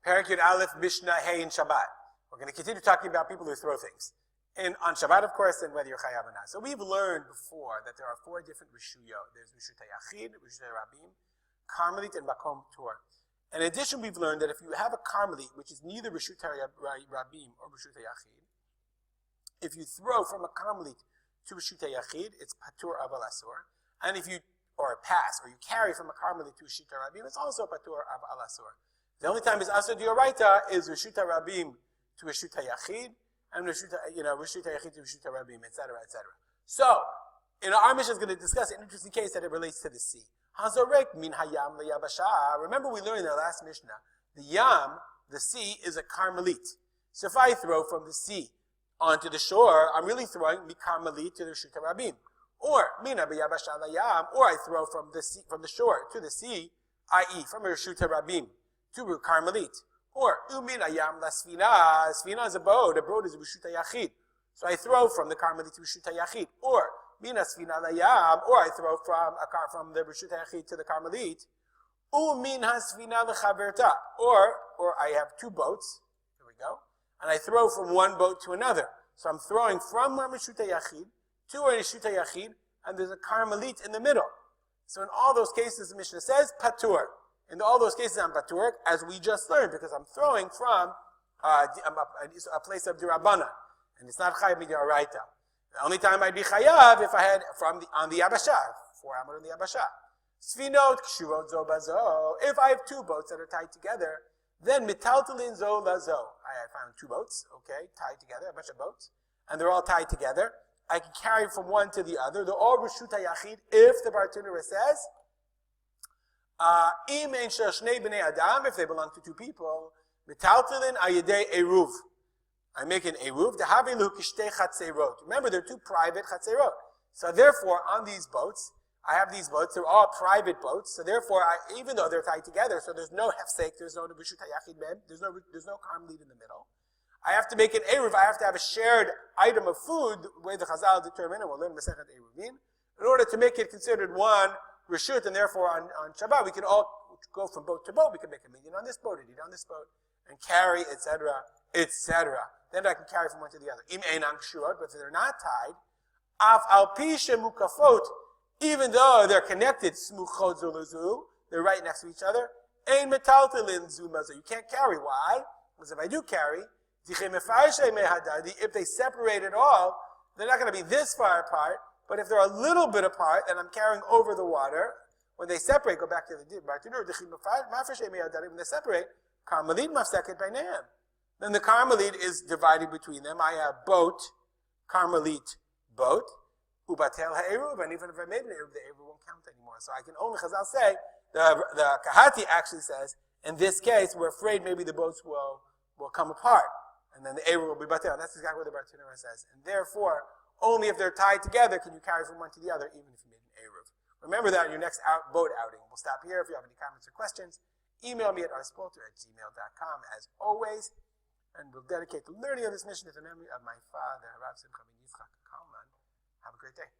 Parak Yud Aleph, Mishnah, Hey, and Shabbat. We're going to continue talking about people who throw things. And on Shabbat, of course, and whether you're chayav or not. So we've learned before that there are 4 different reshuyot. There's reshut hayachid, reshut rabim, karmelit, and makom tur. In addition, we've learned that if you have a karmelit, which is neither reshut rabim or reshut hayachid, if you throw from a karmelit to reshut hayachid, it's patur aval asur. And if you, or pass, or you carry from a karmelit to reshut rabim, it's also patur aval asur. The only time is asur dioraita is reshut rabim to reshut hayachid, and reshut hayachid to reshut rabim, etc., etc. So, our Mishnah is going to discuss an interesting case that it relates to the sea. Hazorek min hayam leyabasha. Remember we learned in the last Mishnah, the yam, the sea, is a karmelit. So if I throw from the sea onto the shore, I'm really throwing mi karmelit to the reshut rabim. Or mina beyabasha layam, or I throw from the sea, from the shore to the sea, i.e., from a reshut rabim to a karmelit. Or umin ayam la sfina. Sfina is a boat is a reshut hayachid. So I throw from the karmelit to reshut hayachid. Or mina sfina layam, or I throw from the reshut hayachid to the karmelit. Umin hasfina lechaverta. Or I have 2 boats. Here we go. And I throw from one boat to another. So I'm throwing from one reshut hayachid to a reshut hayachid, and there's a karmelit in the middle. So in all those cases, the Mishnah says patur. In all those cases, I'm patur, as we just learned, because I'm throwing from a place of dirabana, and it's not chayav midoraita. The only time I'd be chayav if I had on the yabasha, 4 amot on the yabasha. Sfinot kshurot zo bazo. If I have 2 boats that are tied together, then mitaltalin zo lazo. I found 2 boats, okay, tied together, a bunch of boats, and they're all tied together. I can carry from one to the other. They're all reshut hayachid if the bartenura says. If they belong to 2 people, metaltalin ayedei eruv. I make an eruv. Remember, they're 2 private chatzerot. So therefore, on these boats, I have these boats. They're all private boats. So therefore, even though they're tied together, so there's no hefsek, there's no reshut hayachid mem, there's no karmelit in the middle. I have to make an eruv. I have to have a shared item of food, the way the Chazal determined, and we'll learn Masechet Eruvin, in order to make it considered one reshut, and therefore on Shabbat we can all go from boat to boat. We can make a minyan on this boat, and eat on this boat, and carry, etc., etc. Then I can carry from one to the other. Im einam kshurot, but if they're not tied, af al pi shemukafot, even though they're connected, smuchot zuluzu, they're right next to each other. Ein metaltalin zumazo. You can't carry. Why? Because if I do carry, if they separate at all, they're not going to be this far apart. But if they're a little bit apart, and I'm carrying over the water, when they separate, go back to the bartenura, when they separate, karmelit mafseket beinayim. Then the karmelit is divided between them. I have boat, karmelit, boat, ubatel ha'eruv, and even if I made an eruv, the eruv won't count anymore. So I can only, Chazal say, the Kahati actually says, in this case, we're afraid maybe the boats will come apart, and then the eruv will be batel. That's exactly what the bartenura says. And therefore, only if they're tied together can you carry from one to the other, even if you made an eruv. Remember that on your next boat outing. We'll stop here. If you have any comments or questions, email me at rspolter@gmail.com as always, and we'll dedicate the learning of this mission to the memory of my father, Rav Simcha ben Yitzchak Kalman. Have a great day.